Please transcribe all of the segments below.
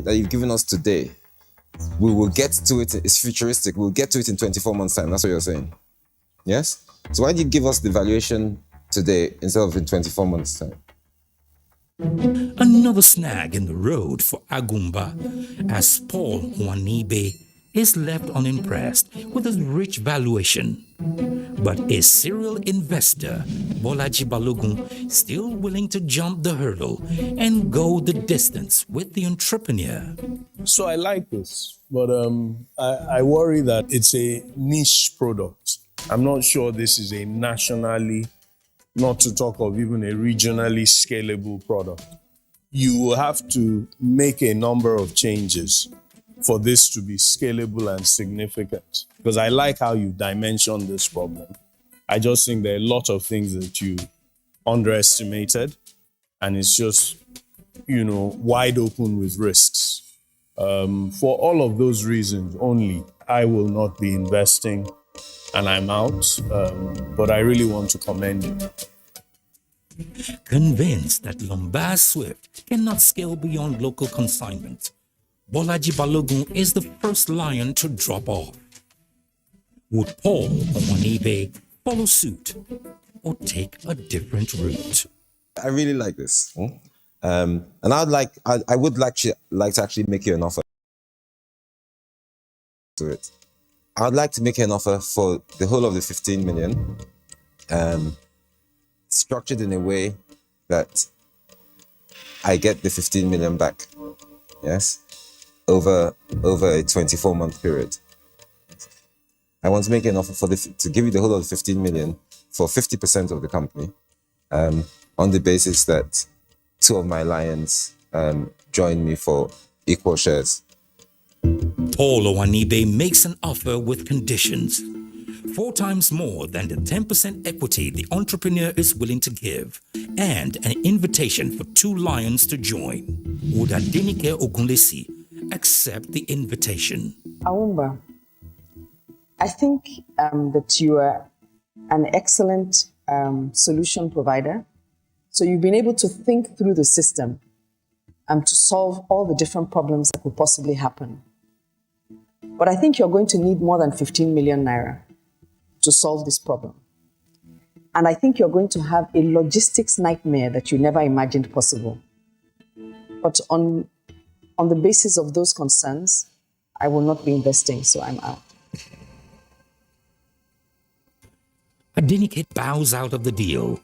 that you've given us today, we will get to it, it's futuristic, we'll get to it in 24 months' time. That's what you're saying. Yes? So why do you give us the valuation today instead of in 24 months' time? Another snag in the road for Agumba, as Paul Nwanibe is left unimpressed with his rich valuation. But a serial investor, Bolaji Balogun, still willing to jump the hurdle and go the distance with the entrepreneur. So I like this, but I worry that it's a niche product. I'm not sure this is a nationally, not to talk of even a regionally scalable product. You will have to make a number of changes for this to be scalable and significant. Because I like how you dimension this problem. I just think there are a lot of things that you underestimated, and it's just, wide open with risks. For all of those reasons only, I will not be investing, and I'm out. But I really want to commend you. Convinced that Lombard Swift cannot scale beyond local consignment, Bolaji Balogun is the first lion to drop off. Would Paul Nwanibe follow suit or take a different route? I really like this. And I would like to actually make you an offer to it. I would like to make you an offer for the whole of the 15 million, structured in a way that I get the 15 million back. Yes? Over a 24-month period. I want to make an offer to give you the whole of the 15 million for 50% of the company, on the basis that 2 of my lions join me for equal shares. Paul Nwanibe makes an offer with conditions. 4 times more than the 10% equity the entrepreneur is willing to give, and an invitation for 2 lions to join. Would Adenike Ogunlesi accept the invitation? Awumba, I think that you are an excellent solution provider. So you've been able to think through the system to solve all the different problems that could possibly happen. But I think you're going to need more than 15 million naira to solve this problem. And I think you're going to have a logistics nightmare that you never imagined possible. But on the basis of those concerns, I will not be investing, so I'm out. Adenike bows out of the deal,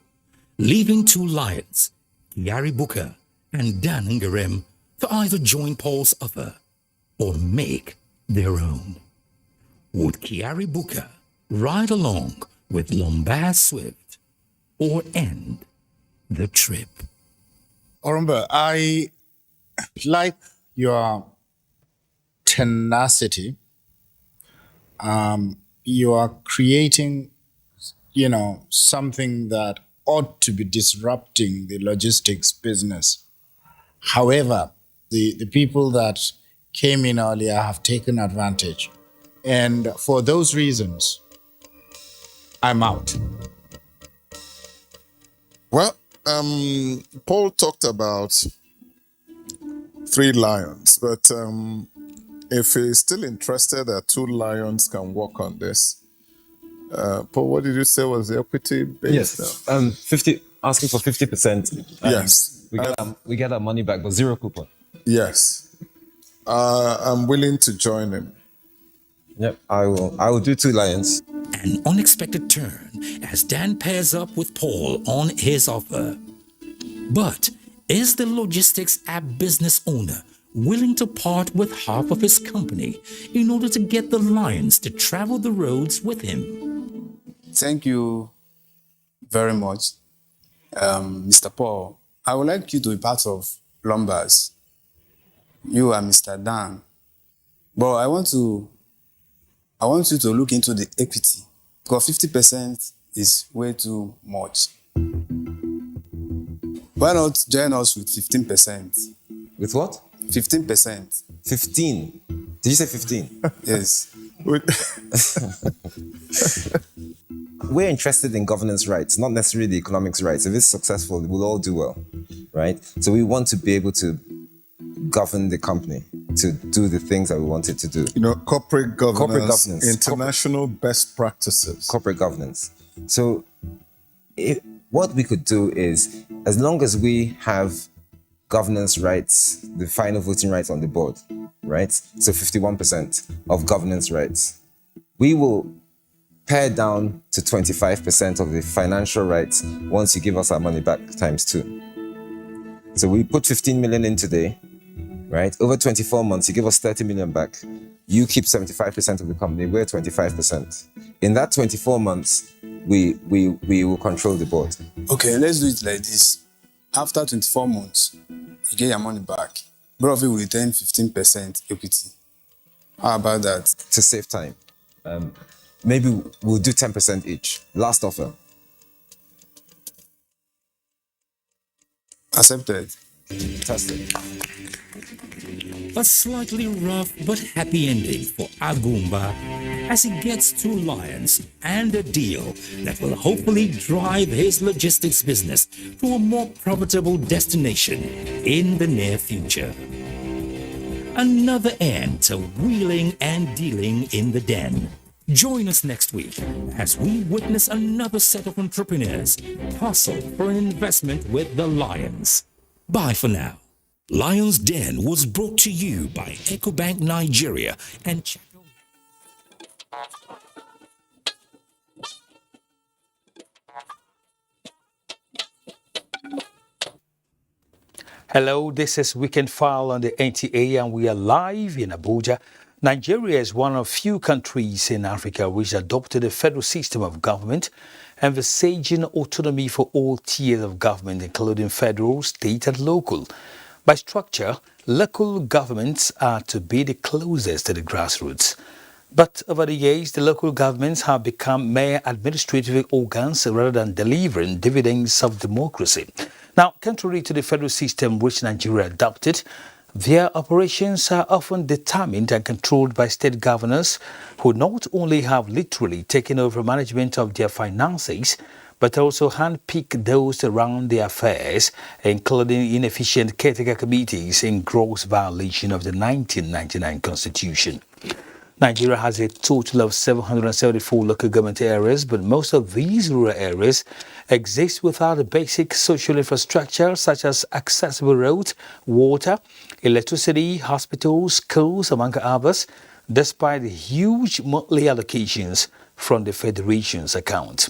leaving 2 lions, Kiari Buka and Dan Ngerem, to either join Paul's offer or make their own. Would Kiari Buka ride along with Lombard Swift or end the trip? Orumba, I like your tenacity. You are creating, something that ought to be disrupting the logistics business. However, the people that came in earlier have taken advantage. And for those reasons, I'm out. Well, Paul talked about 3 lions, but if he's still interested that 2 lions can work on this, Paul, what did you say was the equity base? Yes, 50, asking for 50%. Yes. We get our money back, but 0 coupon. Yes. I'm willing to join him. Yep, I will do 2 lions. An unexpected turn as Dan pairs up with Paul on his offer. But is the logistics app business owner willing to part with half of his company in order to get the lions to travel the roads with him? Thank you very much, Mr. Paul. I would like you to be part of Lombards. You are Mr. Dan. But I want you to look into the equity, because 50% is way too much. Why not join us with 15%? With what? 15%. 15? Did you say 15? Yes. We're interested in governance rights, not necessarily the economics rights. If it's successful, we'll all do well, right? So we want to be able to govern the company to do the things that we want it to do. Corporate governance, governance, international best practices. Corporate governance. So what we could do is, as long as we have governance rights, the final voting rights on the board, right? So 51% of governance rights, we will pare down to 25% of the financial rights once you give us our money back times 2. So we put 15 million in today, right? Over 24 months, you give us 30 million back. You keep 75% of the company, we're 25%. In that 24 months, we will control the board. Okay, let's do it like this. After 24 months, you get your money back. Both of you will return 15% equity. How about that? To save time. Maybe we'll do 10% each. Last offer. Accepted. Fantastic. A slightly rough but happy ending for Agumba as he gets 2 lions and a deal that will hopefully drive his logistics business to a more profitable destination in the near future. Another end to wheeling and dealing in the den. Join us next week as we witness another set of entrepreneurs hustle for an investment with the Lions. Bye for now. Lion's Den was brought to you by EcoBank Nigeria and Hello, this is Weekend File on the NTA and we are live in Abuja. Nigeria is one of few countries in Africa which adopted a federal system of government, envisaging autonomy for all tiers of government, including federal, state and local. By structure, local governments are to be the closest to the grassroots. But over the years, the local governments have become mere administrative organs rather than delivering dividends of democracy. Now, contrary to the federal system which Nigeria adopted, their operations are often determined and controlled by state governors who not only have literally taken over management of their finances, but also handpick those around their affairs, including inefficient caretaker committees in gross violation of the 1999 Constitution. Nigeria has a total of 774 local government areas, but most of these rural areas exist without a basic social infrastructure such as accessible roads, water, electricity, hospitals, schools, among others, despite the huge monthly allocations from the Federation's account.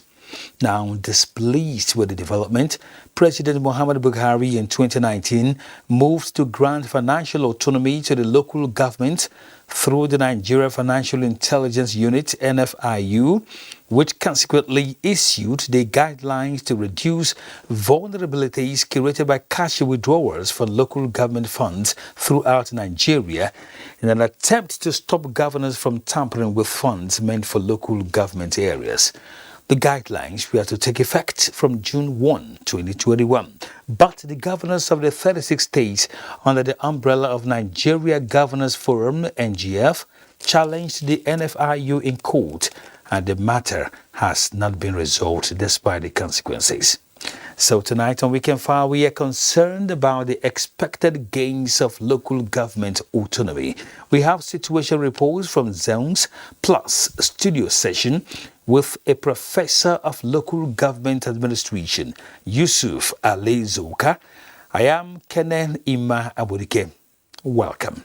Now, displeased with the development, President Muhammadu Buhari in 2019 moved to grant financial autonomy to the local government through the Nigeria Financial Intelligence Unit, NFIU, which consequently issued the guidelines to reduce vulnerabilities created by cash withdrawals from local government funds throughout Nigeria in an attempt to stop governors from tampering with funds meant for local government areas. The guidelines were to take effect from June 1, 2021, but the governors of the 36 states under the umbrella of Nigeria Governors Forum, NGF, challenged the NFIU in court, and the matter has not been resolved despite the consequences. So tonight on Weekend File, we are concerned about the expected gains of local government autonomy. We have situation reports from zones plus studio session with a professor of local government administration, Yusuf Ali Zoka. I am Kenen Ima Abudike. Welcome.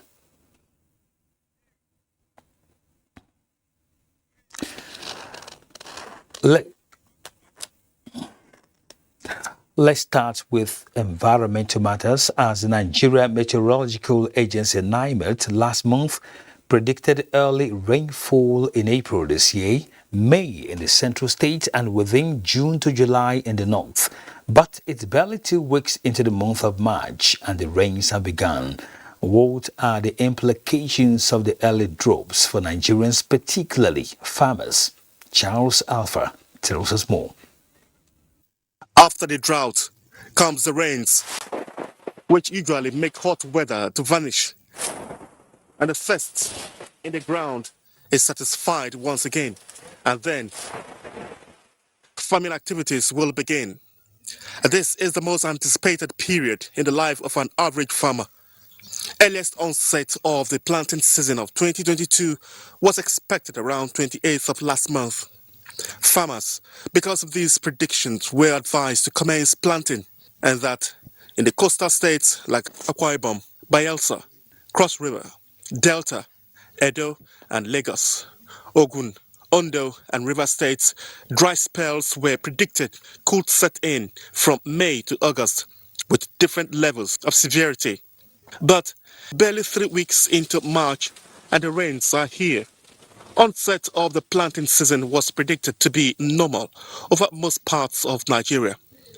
Let's start with environmental matters, as the Nigeria Meteorological Agency NIMET last month predicted early rainfall in April this year, May in the central state and within June to July in the north. But it's barely 2 weeks into the month of March and the rains have begun. What are the implications of the early drops for Nigerians, particularly farmers? Charles Alpha tells us more. After the drought comes the rains, which usually make hot weather to vanish. And the thirst in the ground is satisfied once again. And then farming activities will begin. This is the most anticipated period in the life of an average farmer. Earliest onset of the planting season of 2022 was expected around 28th of last month. Farmers, because of these predictions, were advised to commence planting, and that in the coastal states like Akwa Ibom, Bayelsa, Cross River, Delta, Edo, and Lagos, Ogun, Ondo, and River States, dry spells were predicted could set in from May to August with different levels of severity. But barely 3 weeks into March, and the rains are here. Onset of the planting season was predicted to be normal over most parts of Nigeria,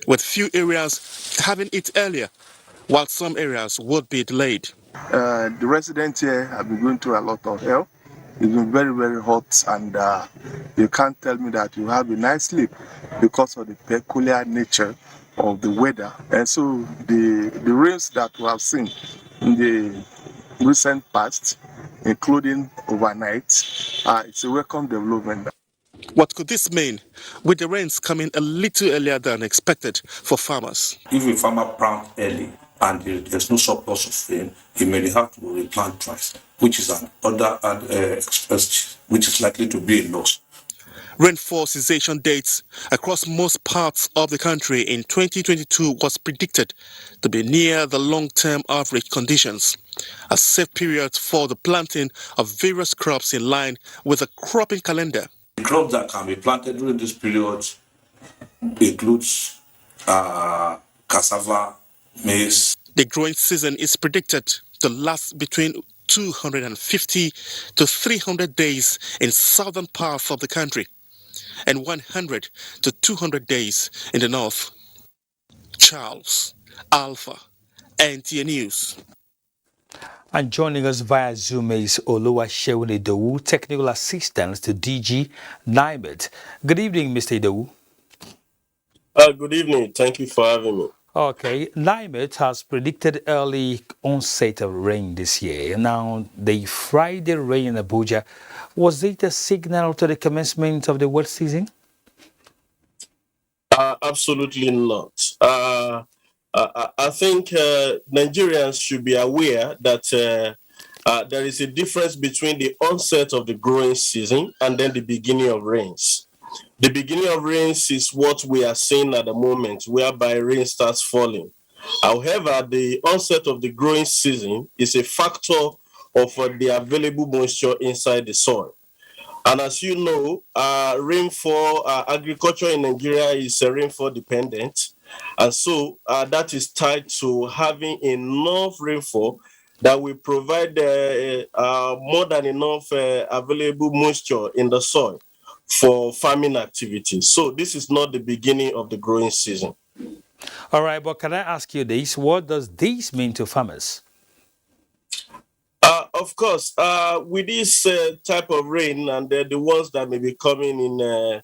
with few areas having it earlier, while some areas would be delayed. The residents here have been going through a lot of hell. It's been very, very hot, and you can't tell me that you have a nice sleep because of the peculiar nature of the weather. And so the rains that we have seen in the recent past, including overnight, it's a welcome development. What could this mean, with the rains coming a little earlier than expected for farmers? If a farmer plant early and there's no surplus of rain, he may have to replant twice, which is which is likely to be a loss. Rainfall cessation dates across most parts of the country in 2022 was predicted to be near the long-term average conditions, a safe period for the planting of various crops in line with the cropping calendar. The crops that can be planted during this period includes cassava, maize. The growing season is predicted to last between 250 to 300 days in southern parts of the country and 100 to 200 days in the north. Charles, Alpha, NTA News. And joining us via Zoom is Oluwaseun Idowu, Technical Assistant to DG NIMET. Good evening, Mr. Idowu. Good evening. Thank you for having me. Okay, NIMET has predicted early onset of rain this year. Now, the Friday rain in Abuja, was it a signal to the commencement of the wet season? Absolutely not. I think Nigerians should be aware that there is a difference between the onset of the growing season and then the beginning of rains. The beginning of rains is what we are seeing at the moment, whereby rain starts falling. However, the onset of the growing season is a factor of the available moisture inside the soil. And as you know, rainfall, agriculture in Nigeria is rainfall dependent. And so that is tied to having enough rainfall that will provide more than enough available moisture in the soil for farming activities. So this is not the beginning of the growing season. All right, but can I ask you this? What does this mean to farmers? Of course, with this type of rain and the ones that may be coming in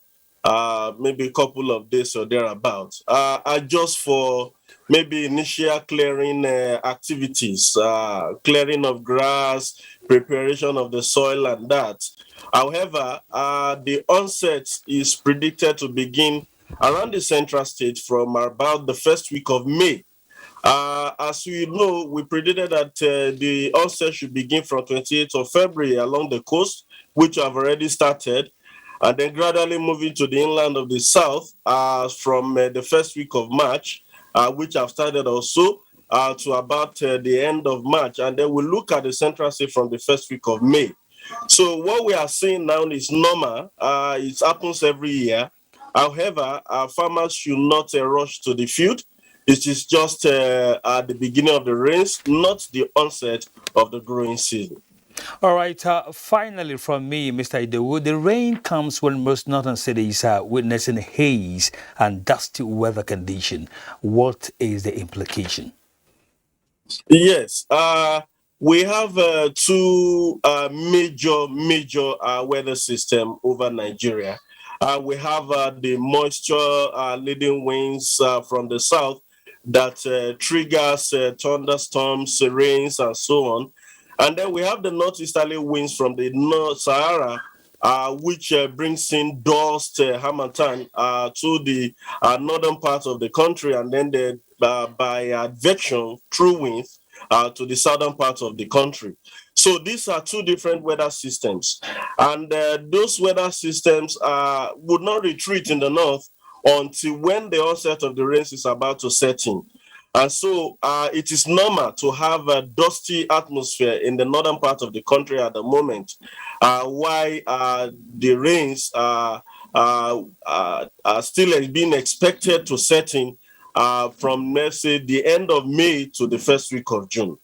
maybe a couple of days or thereabouts, are just for maybe initial clearing activities, clearing of grass, preparation of the soil and that. However, the onset is predicted to begin around the central state from about the first week of May. As we know, we predicted that the onset should begin from 28th of February along the coast, which have already started, and then gradually moving to the inland of the south from the first week of March, which have started also to about the end of March. And then we'll look at the central state from the first week of May. So what we are seeing now is normal. It happens every year. However, farmers should not rush to the field. It is just at the beginning of the rains, not the onset of the growing season. All right, finally from me, Mr. Idowu, the rain comes when most northern cities are witnessing haze and dusty weather condition. What is the implication? Yes, we have two major weather system over Nigeria. We have the moisture leading winds from the south that triggers thunderstorms, rains, and so on. And then we have the northeasterly winds from the North Sahara, which brings in dust, harmattan, to the northern part of the country, and then by advection, true winds to the southern part of the country. So these are two different weather systems, and those weather systems would not retreat in the north until when the onset of the rains is about to set in. And so it is normal to have a dusty atmosphere in the northern part of the country at the moment, while the rains are still being expected to set in from, let's say, the end of May to the first week of June.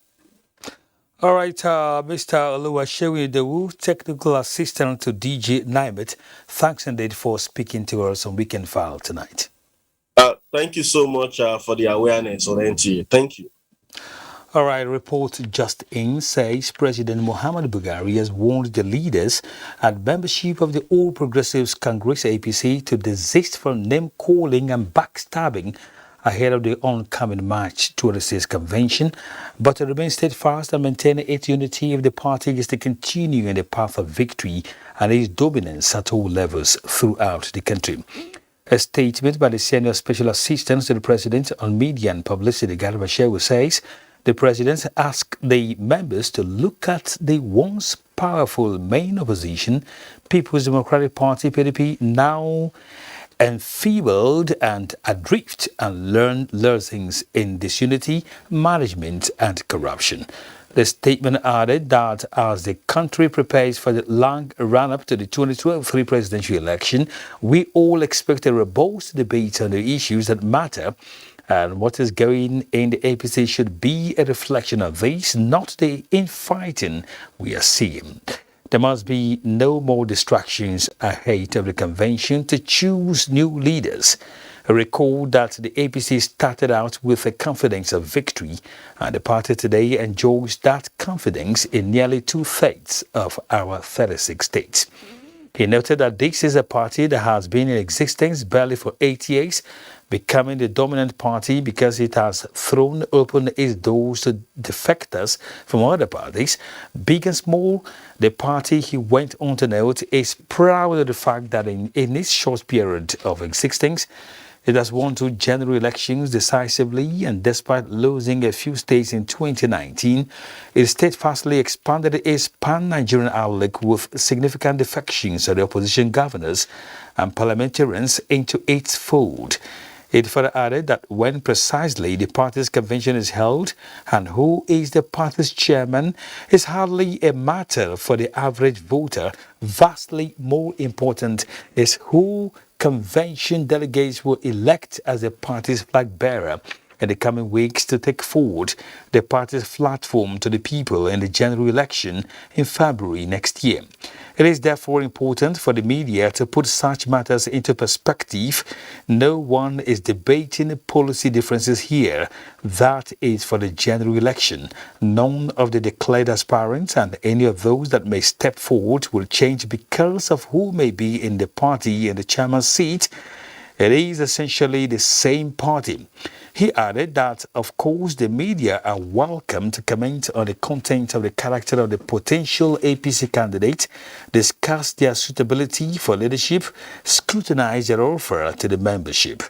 All right, Mr. Oluwaseun Idowu, technical assistant to DG Naimet. Thanks indeed for speaking to us on Weekend File tonight. Thank you so much for the awareness on NTA. Thank you. All right, report just in says President Muhammadu Buhari has warned the leaders and membership of the All Progressives Congress APC to desist from name-calling and backstabbing ahead of the oncoming March 26 convention, but to remain steadfast and maintain its unity if the party is to continue in the path of victory and its dominance at all levels throughout the country. A statement by the Senior Special Assistant to the President on Media and Publicity, Garba Shehu, says the President asked the members to look at the once powerful main opposition, People's Democratic Party, PDP, now enfeebled and adrift, and learn lessons in disunity, management and corruption. The statement added that as the country prepares for the long run-up to the 2023 presidential election, we all expect a robust debate on the issues that matter, and what is going in the APC should be a reflection of this, not the infighting we are seeing. There must be no more distractions ahead of the convention to choose new leaders. Recall that the APC started out with a confidence of victory, and the party today enjoys that confidence in nearly 2/3 of our 36 states. He noted that this is a party that has been in existence barely for 8 years, becoming the dominant party because it has thrown open its doors to defectors from other parties, big and small. The party, he went on to note, is proud of the fact that in its short period of existence, it has won 2 general elections decisively, and despite losing a few states in 2019, it steadfastly expanded its pan-Nigerian outlook with significant defections of the opposition governors and parliamentarians into its fold. It further added that when precisely the party's convention is held and who is the party's chairman is hardly a matter for the average voter. Vastly more important is who convention delegates will elect as the party's flag bearer in the coming weeks to take forward the party's platform to the people in the general election in February next year. It is therefore important for the media to put such matters into perspective. No one is debating policy differences here. That is for the general election. None of the declared aspirants and any of those that may step forward will change because of who may be in the party in the chairman's seat. It is essentially the same party. He added that, of course, the media are welcome to comment on the content of the character of the potential APC candidate, discuss their suitability for leadership, scrutinize their offer to the membership.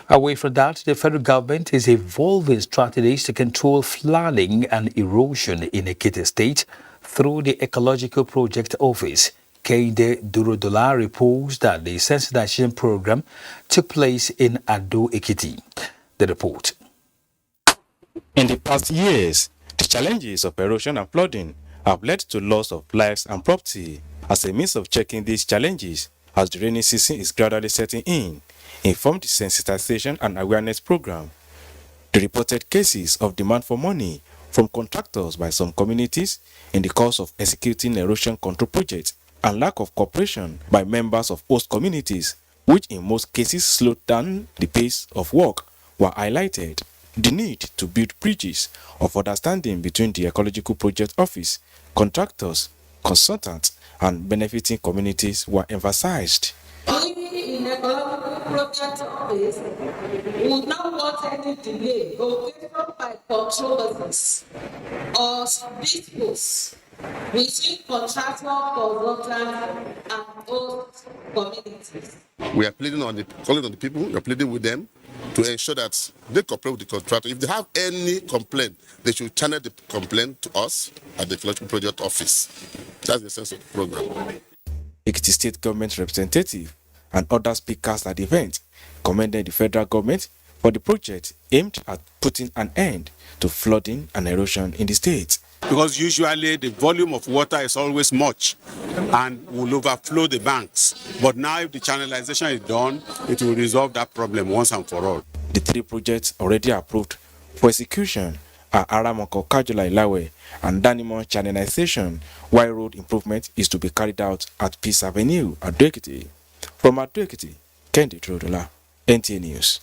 Away from that, the federal government is evolving strategies to control flooding and erosion in Ekiti State through the Ecological Project Office. Keide Durodola reports that the sensitization program took place in Ado Ekiti. The report. In the past years, the challenges of erosion and flooding have led to loss of lives and property. As a means of checking these challenges, as the rainy season is gradually setting in, informed the sensitization and awareness program. The reported cases of demand for money from contractors by some communities in the course of executing erosion control projects and lack of cooperation by members of host communities, which in most cases slowed down the pace of work, were highlighted. The need to build bridges of understanding between the Ecological Project Office, contractors, consultants, and benefiting communities were emphasized. We in Ecological Project Office would not want any delay occasioned by controversies or disputes between contractual consultants and host communities. We are pleading on calling on the people. We are pleading with them to ensure that they cooperate with the contractor. If they have any complaint, they should channel the complaint to us at the Ecological Project Office. That's the sense of the program. Ekiti State Government representative and other speakers at the event commended the federal government for the project aimed at putting an end to flooding and erosion in the state. Because usually the volume of water is always much and will overflow the banks. But now if the channelization is done, it will resolve that problem once and for all. The 3 projects already approved for execution are Aramoko Kajula Ilawe and Danimo channelization, while road improvement is to be carried out at Peace Avenue at Ekiti. From Ekiti, Kendi Trodola, NTA News.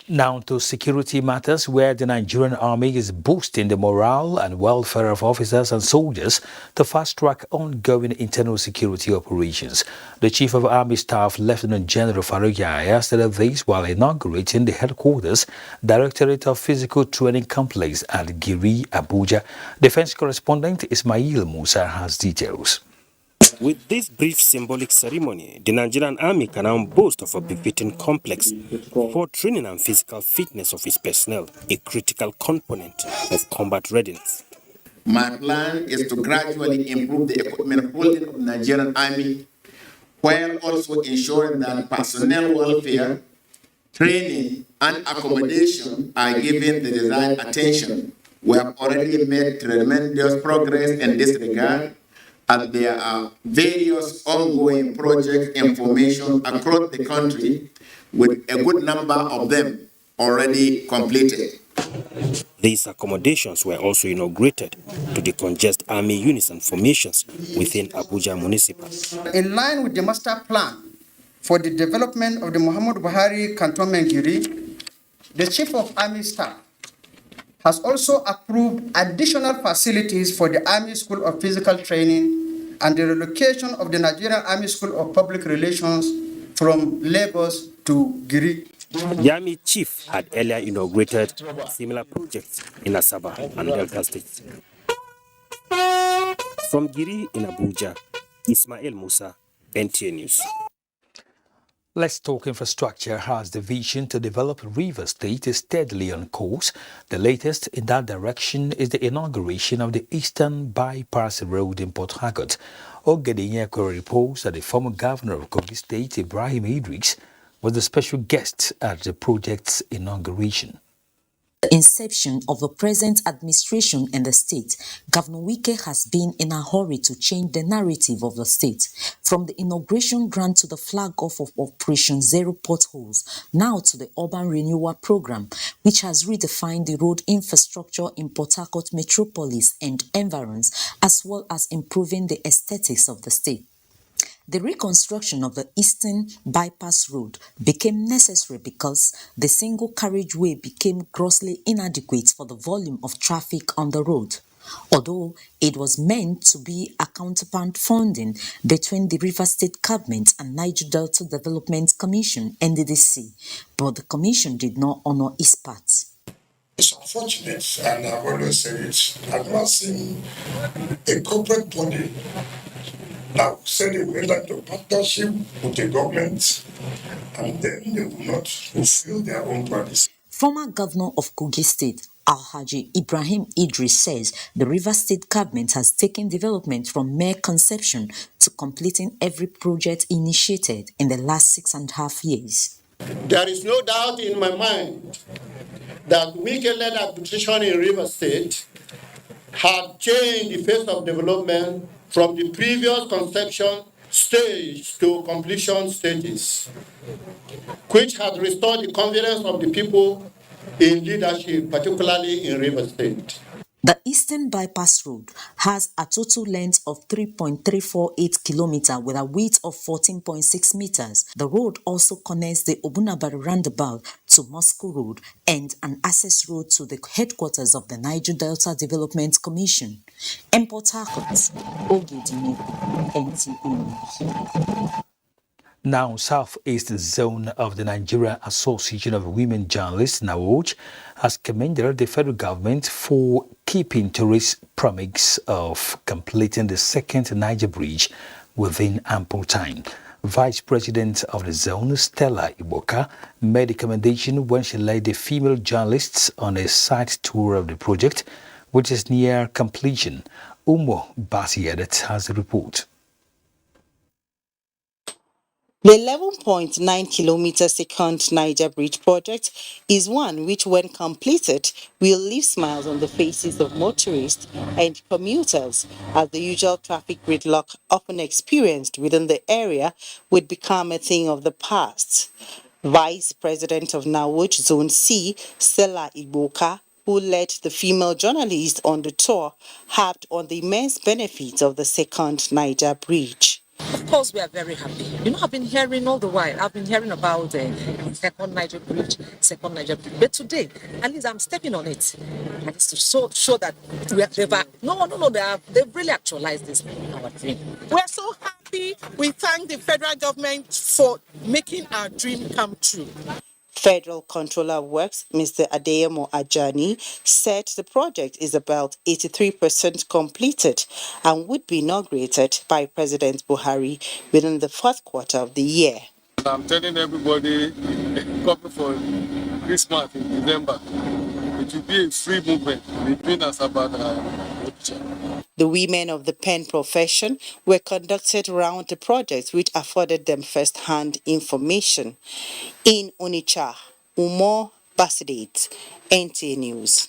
Now to security matters, where the Nigerian army is boosting the morale and welfare of officers and soldiers to fast-track ongoing internal security operations. The Chief of Army Staff, Lieutenant General Farouk Yahya, said this while inaugurating the headquarters Directorate of Physical Training Complex at Giri, Abuja. Defense correspondent Ismail Musa has details. With this brief symbolic ceremony, the Nigerian Army can now boast of a befitting complex for training and physical fitness of its personnel, a critical component of combat readiness. My plan is to gradually improve the equipment holding of the Nigerian Army, while also ensuring that personnel welfare, training, and accommodation are given the desired attention. We have already made tremendous progress in this regard, and there are various ongoing project information across the country, with a good number of them already completed. These accommodations were also inaugurated to decongest army units and formations within Abuja Municipal. In line with the master plan for the development of the Muhammad Buhari Cantonment Giri, the Chief of Army Staff has also approved additional facilities for the Army School of Physical Training and the relocation of the Nigerian Army School of Public Relations from Lagos to Giri. The Army Chief had earlier inaugurated similar projects in Asaba and Delta States. From Giri in Abuja, Ismail Musa, NTA News. Let's talk infrastructure. As the vision to develop River State is steadily on course, the latest in that direction is the inauguration of the Eastern Bypass Road in Port Harcourt. Ogedinyeko reports that the former governor of Kogi State, Ibrahim Idris, was the special guest at the project's inauguration. The inception of the present administration in the state, Governor Wike has been in a hurry to change the narrative of the state. From the inauguration grant to the flag-off of Operation Zero Potholes, now to the Urban Renewal Program, which has redefined the road infrastructure in Port Harcourt metropolis and environs, as well as improving the aesthetics of the state. The reconstruction of the Eastern Bypass Road became necessary because the single carriageway became grossly inadequate for the volume of traffic on the road. Although it was meant to be a counterpart funding between the River State Government and Niger Delta Development Commission, NDDC, but the commission did not honor its part. It's unfortunate, and I've always said it, I've not seen a corporate body now say they will enter into partnership with the government, and then they will not fulfill their own promise. Former Governor of Kogi State, Alhaji Ibrahim Idris, says the River State government has taken development from mere conception to completing every project initiated in the last 6.5 years. There is no doubt in my mind that Wike-led administration in River State had changed the face of development from the previous conception stage to completion stages, which has restored the confidence of the people in leadership, particularly in River State. The Eastern Bypass Road has a total length of 3.348 kilometers with a width of 14.6 meters. The road also connects the Obunabari roundabout to Moscow Road and an access road to the headquarters of the Niger Delta Development Commission. In Port Harcourt, Ogedine, NTA News. Now, Southeast Zone of the Nigerian Association of Women Journalists, NAWOJ, has commended the federal government for keeping to its promise of completing the second Niger bridge within ample time. Vice President of the zone, Stella Iboka, made the commendation when she led the female journalists on a site tour of the project, which is near completion. Umo Basiedet has the report. The 11.9 kilometer second Niger Bridge project is one which, when completed, will leave smiles on the faces of motorists and commuters, as the usual traffic gridlock often experienced within the area would become a thing of the past. Vice President of Nawuch Zone C, Stella Iboka, who led the female journalist on the tour, harped on the immense benefits of the second Niger Bridge. Of course, we are very happy. You know, I've been hearing all the while. I've been hearing about the second Niger Bridge. But today, at least I'm stepping on it. And it's to show that they've really actualized this our dream. We're so happy. We thank the federal government for making our dream come true. Federal Controller of Works, Mr. Adeyemo Ajani, said the project is about 83% completed and would be inaugurated by President Buhari within the fourth quarter of the year. I'm telling everybody, coming for Christmas in December, it will be a free movement between Asaba and Abuja. The women of the pen profession were conducted around the project, which afforded them first-hand information. In Onitsha, Umo Basidet, NTA News.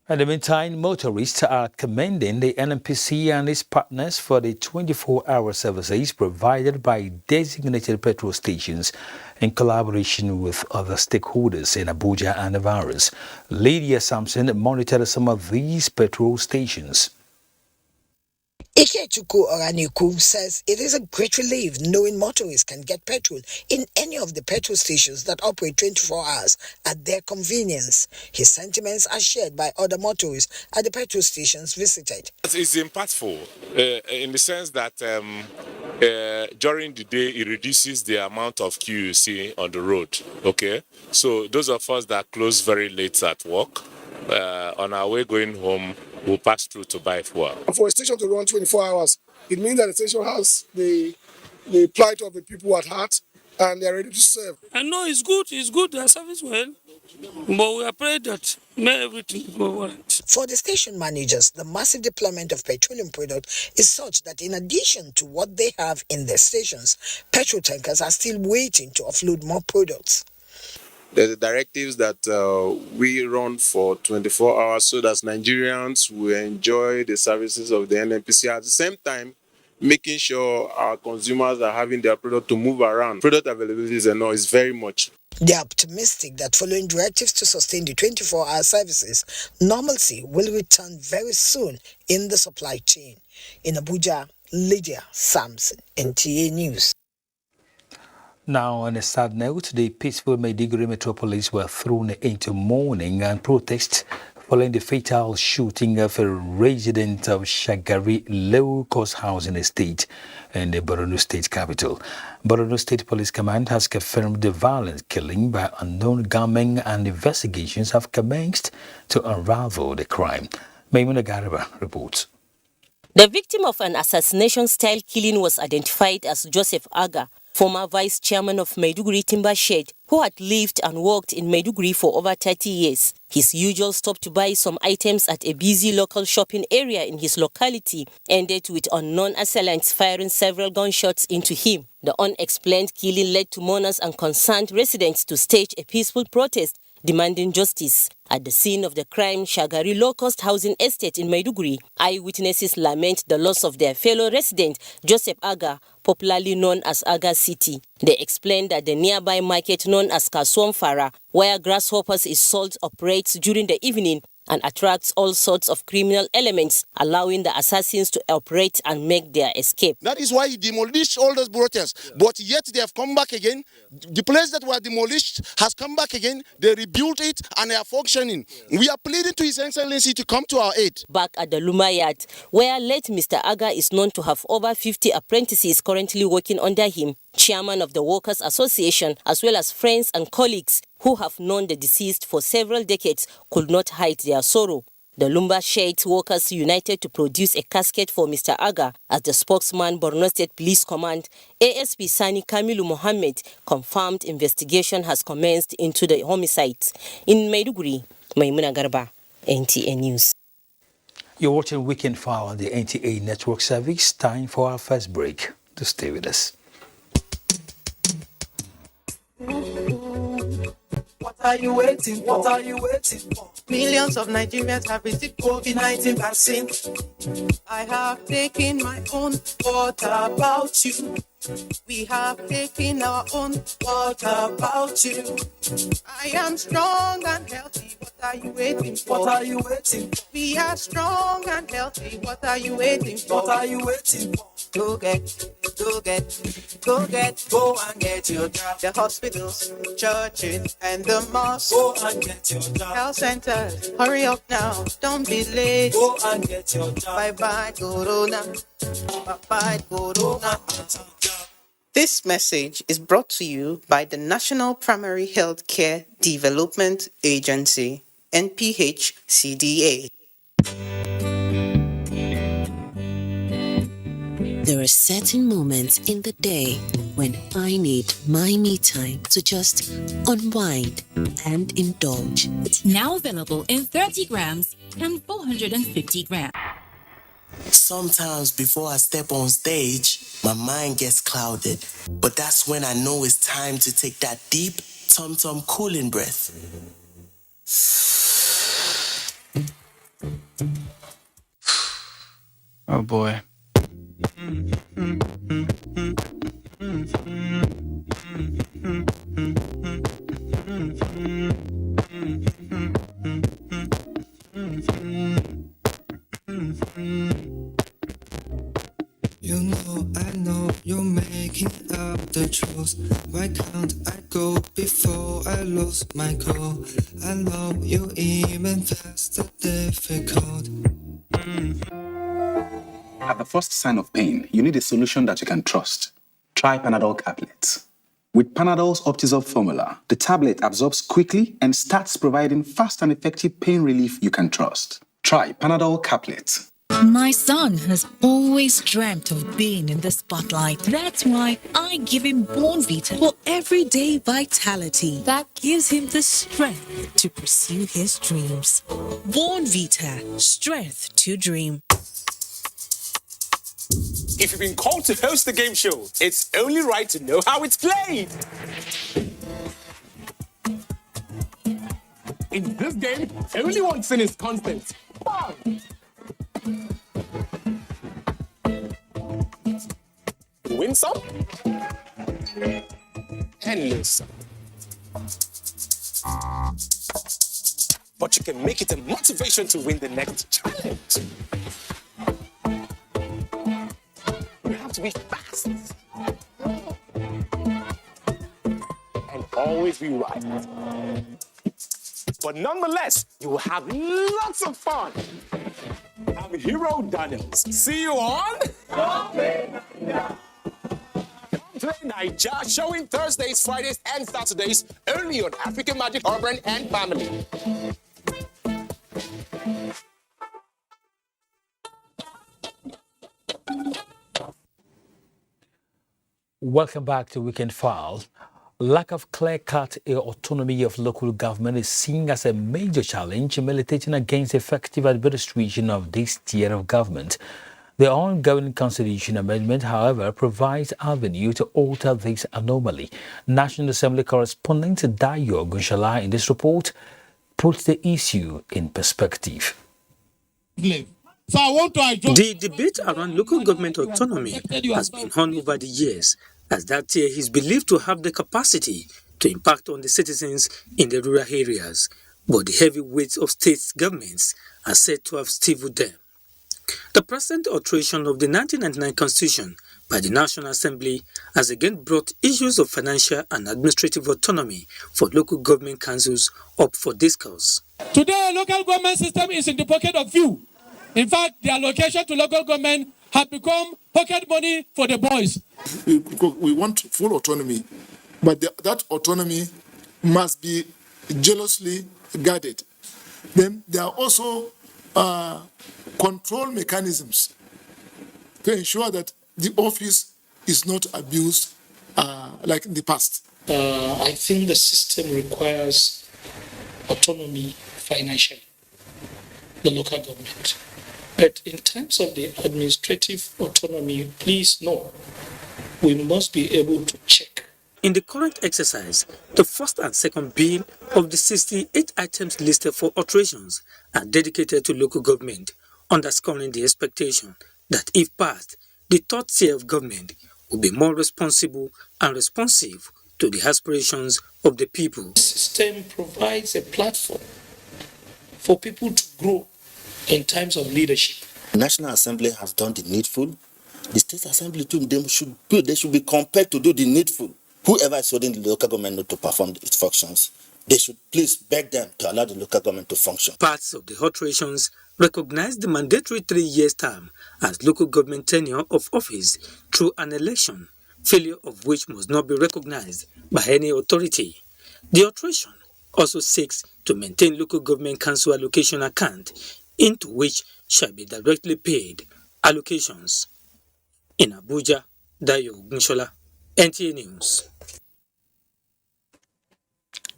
In the meantime, motorists are commending the NNPC and its partners for the 24-hour services provided by designated petrol stations in collaboration with other stakeholders in Abuja and Avaris. Lydia Sampson monitored some of these petrol stations. Ikechuku Oraniku says it is a great relief knowing motorists can get petrol in any of the petrol stations that operate 24 hours at their convenience. His sentiments are shared by other motorists at the petrol stations visited. It's impactful in the sense that during the day it reduces the amount of queue you see on the road. Okay, so those of us that close very late at work, on our way going home, we'll pass through to buy fuel. For a station to run 24 hours, it means that the station has the plight of the people at heart and they're ready to serve. I know it's good, they are serving well, but we are praying that may everything go well. For the station managers, the massive deployment of petroleum products is such that in addition to what they have in their stations, petrol tankers are still waiting to offload more products. There's directives that we run for 24 hours so that Nigerians will enjoy the services of the NNPC. At the same time, making sure our consumers are having their product to move around. Product availability is very much. They are optimistic that following directives to sustain the 24-hour services, normalcy will return very soon in the supply chain. In Abuja, Lydia Sampson, NTA News. Now, on a sad note, the peaceful Maiduguri metropolis were thrown into mourning and protest following the fatal shooting of a resident of Shagari low-cost housing estate in the Borno State capital. Borno State Police Command has confirmed the violent killing by unknown gunmen and investigations have commenced to unravel the crime. Maimuna Garaba reports. The victim of an assassination-style killing was identified as Joseph Aga, former vice chairman of Maiduguri Timber Shed, who had lived and worked in Maiduguri for over 30 years. His usual stop to buy some items at a busy local shopping area in his locality ended with unknown assailants firing several gunshots into him. The unexplained killing led to mourners and concerned residents to stage a peaceful protest demanding justice. At the scene of the crime, Shagari low-cost housing estate in Maiduguri, eyewitnesses lament the loss of their fellow resident, Joseph Aga, popularly known as Aga City. They explained that the nearby market known as Kasuam Fara, where grasshoppers is sold, operates during the evening and attracts all sorts of criminal elements, allowing the assassins to operate and make their escape. That is why he demolished all those brothels, but yet they have come back again. The place that were demolished has come back again. They rebuilt it and they are functioning. We are pleading to His Excellency to come to our aid. Back at the Luma Yard, where late Mr. Aga is known to have over 50 apprentices currently working under him, chairman of the Workers' Association, as well as friends and colleagues who have known the deceased for several decades, could not hide their sorrow. The lumber sheds workers united to produce a casket for Mr. Aga as the spokesman Borno State Police Command, ASP Sani Kamilu Mohammed, confirmed investigation has commenced into the homicides. In Maiduguri, Maimuna Garba, NTA News. You're watching Weekend File on the NTA Network Service. Time for our first break. To stay with us. What are you waiting for? What are you waiting for? Millions of Nigerians have received COVID-19 vaccine. I have taken my own. What about you? We have taken our own. What about you? I am strong and healthy. What are you waiting for? What are you waiting for? We are strong and healthy. What are you waiting for? What are you waiting for? Go get, go and get your job. The hospitals, churches, and the mosques. Go and get your job. Health centers, hurry up now. Don't be late. Go and get your job. Bye-bye, Corona. Bye-bye, Corona. This message is brought to you by the National Primary Healthcare Development Agency, NPHCDA. There are certain moments in the day when I need my me time to just unwind and indulge. Now available in 30 grams and 450 grams. Sometimes before I step on stage, my mind gets clouded. But that's when I know it's time to take that deep, tum-tum cooling breath. Oh boy. You know, I know you're making up the truth. Why can't I go before I lose my cool? I know you even fast the difficult. At the first sign of pain, you need a solution that you can trust. Try Panadol Caplets. With Panadol's Optizol formula, the tablet absorbs quickly and starts providing fast and effective pain relief you can trust. Try Panadol Caplets. My son has always dreamt of being in the spotlight. That's why I give him Born Vita for everyday vitality that gives him the strength to pursue his dreams. Born Vita, strength to dream. If you've been called to host the game show, it's only right to know how it's played. In this game, only one thing is constant. Fun. Win some and lose some. But you can make it a motivation to win the next challenge. You have to be fast and always be right. But nonetheless, you will have lots of fun. I'm Hero Daniels. See you on Play Niger, showing Thursdays, Fridays, and Saturdays only on African Magic Urban and Family. Welcome back to Weekend File. Lack of clear-cut autonomy of local government is seen as a major challenge militating against effective administration of this tier of government. The ongoing constitution amendment, however, provides avenue to alter this anomaly. National Assembly correspondent Dayo Gunshala in this report puts the issue in perspective. So I want to the debate around local government autonomy has been on over the years, as that tier is believed to have the capacity to impact on the citizens in the rural areas, but the heavy weight of state governments are said to have stifled them. The present alteration of the 1999 Constitution by the National Assembly has again brought issues of financial and administrative autonomy for local government councils up for discourse. Today, a local government system is in the pocket of few. In fact, the allocation to local government have become pocket money for the boys. We want full autonomy, but that autonomy must be jealously guarded. Then there are also control mechanisms to ensure that the office is not abused like in the past? I think the system requires autonomy financially, the local government. But in terms of the administrative autonomy, please know, we must be able to check. In the current exercise, the first and second bill of the 68 items listed for alterations are dedicated to local government, underscoring the expectation that if passed, the third tier of government will be more responsible and responsive to the aspirations of the people. The system provides a platform for people to grow in terms of leadership. The National Assembly has done the needful. The State Assembly too, they should be compelled to do the needful. Whoever is holding the local government not to perform its functions, they should please beg them to allow the local government to function. Parts of the alterations recognize the mandatory 3-year term as local government tenure of office through an election, failure of which must not be recognized by any authority. The alteration also seeks to maintain local government council allocation account into which shall be directly paid allocations. In Abuja, Dayo Nshola, NTA News.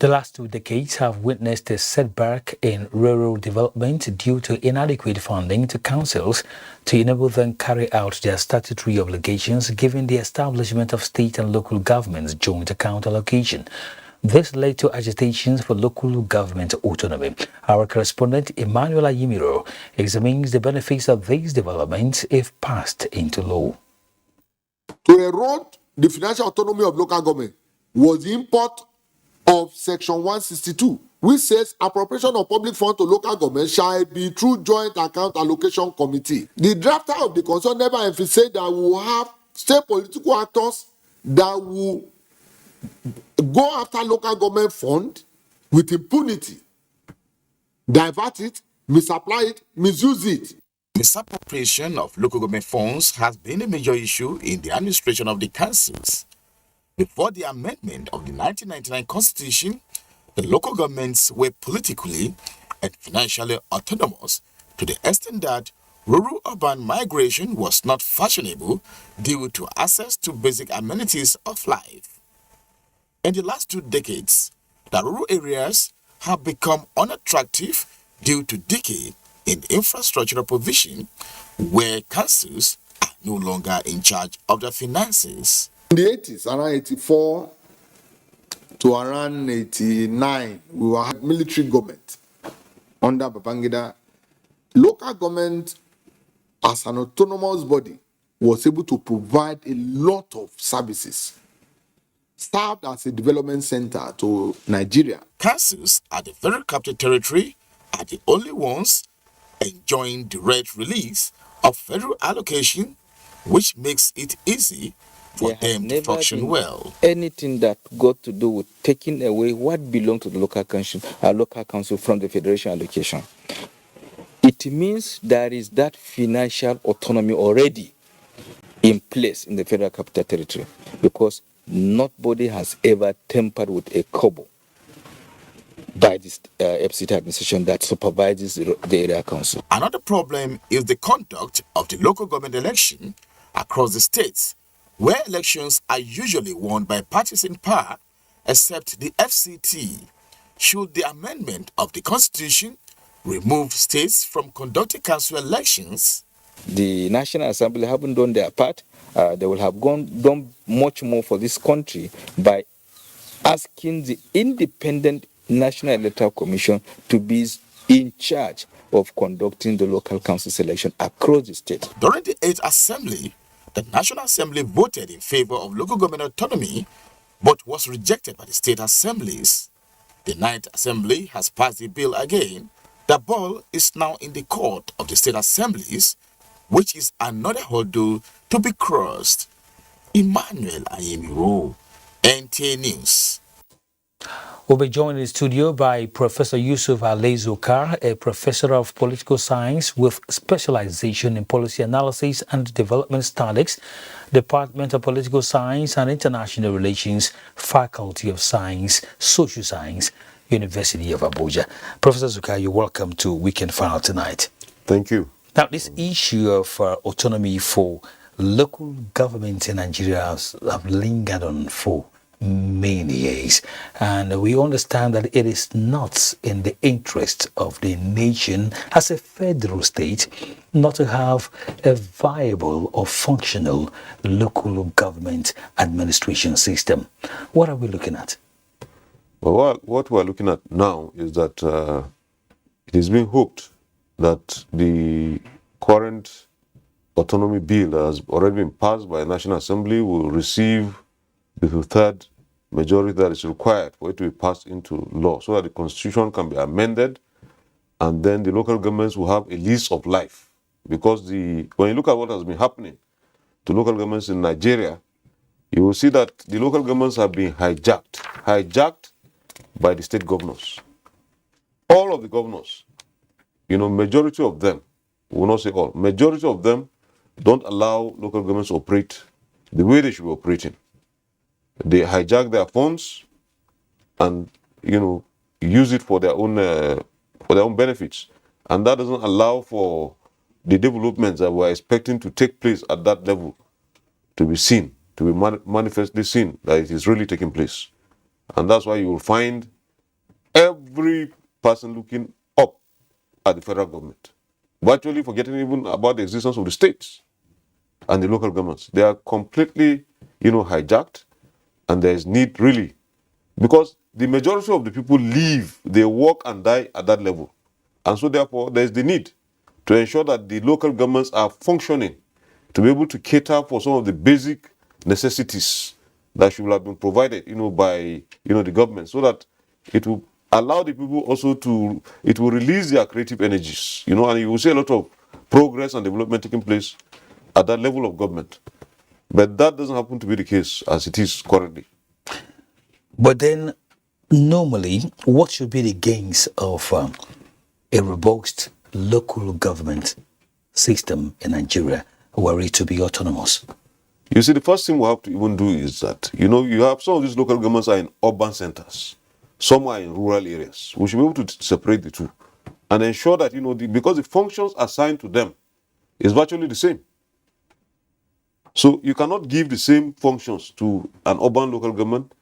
The last 2 decades have witnessed a setback in rural development due to inadequate funding to councils to enable them carry out their statutory obligations given the establishment of state and local governments joint account allocation. This led to agitations for local government autonomy. Our correspondent Emmanuel Ayimiro examines the benefits of these developments if passed into law. To erode the financial autonomy of local government was the import of Section 162, which says appropriation of public funds to local government shall be through joint account allocation committee. The drafter of the concern never emphasized that we will have state political actors that will go after local government fund with impunity, divert it, misapply it, misuse it. Misappropriation of local government funds has been a major issue in the administration of the councils. Before the amendment of the 1999 Constitution, the local governments were politically and financially autonomous to the extent that rural-urban migration was not fashionable due to access to basic amenities of life. In the last 2 decades, the rural areas have become unattractive due to decay in infrastructural provision, where councils are no longer in charge of their finances. In the 80s, around 84 to around 89, we were military government under Babangida. Local government, as an autonomous body, was able to provide a lot of services, served as a development center to Nigeria. Councils at the Federal Capital Territory are the only ones enjoying direct release of federal allocation, which makes it easy for them to function well. Anything that got to do with taking away what belongs to the local council from the federation allocation, it means there is that financial autonomy already in place in the Federal Capital Territory, because nobody has ever tampered with a kobo by this FCT administration that supervises the area council. Another problem is the conduct of the local government election across the states, where elections are usually won by parties in power, except the FCT. Should the amendment of the Constitution remove states from conducting council elections? The National Assembly haven't done their part. They will have done much more for this country by asking the independent National Electoral Commission to be in charge of conducting the local council selection across the state. During the 8th Assembly, the National Assembly voted in favor of local government autonomy, but was rejected by the state assemblies. The 9th Assembly has passed the bill again. The ball is now in the court of the state assemblies, which is another hurdle to be crossed. Emmanuel Ayimiro, NTA News. We'll be joined in the studio by Professor Yusuf Alezokar, a professor of political science with specialization in policy analysis and development studies, Department of Political Science and International Relations, Faculty of Science, Social Science, University of Abuja. Professor Zukar, you're welcome to Weekend Final tonight. Thank you. Now, this issue of autonomy for local governments in Nigeria have lingered on for many years, and we understand that it is not in the interest of the nation as a federal state not to have a viable or functional local government administration system. What are we looking at? Well, what we're looking at now is that it is being hoped that the current autonomy bill that has already been passed by the National Assembly will receive the two-third majority that is required for it to be passed into law so that the constitution can be amended, and then the local governments will have a lease of life. Because when you look at what has been happening to local governments in Nigeria, you will see that the local governments have been hijacked by the state governors. All of the governors, majority of them, we will not say all, majority of them don't allow local governments to operate the way they should be operating. They hijack their funds and use it for their own benefits, and that doesn't allow for the developments that we're expecting to take place at that level to be seen, to be manifestly seen that it is really taking place. And that's why you will find every person looking up at the federal government, virtually forgetting even about the existence of the states and the local governments. They are completely, hijacked, and there is need really, because the majority of the people live, they work and die at that level. And so therefore, there is the need to ensure that the local governments are functioning to be able to cater for some of the basic necessities that should have been provided, by, the government, so that it will allow the people also it will release their creative energies, and you will see a lot of progress and development taking place at that level of government. But that doesn't happen to be the case as it is currently. But then, normally, what should be the gains of a robust local government system in Nigeria were it to be autonomous? You see, the first thing we have to even do is that, you have some of these local governments are in urban centers, some are in rural areas. We should be able to separate the two and ensure that, because the functions assigned to them is virtually the same. So you cannot give the same functions to an urban local government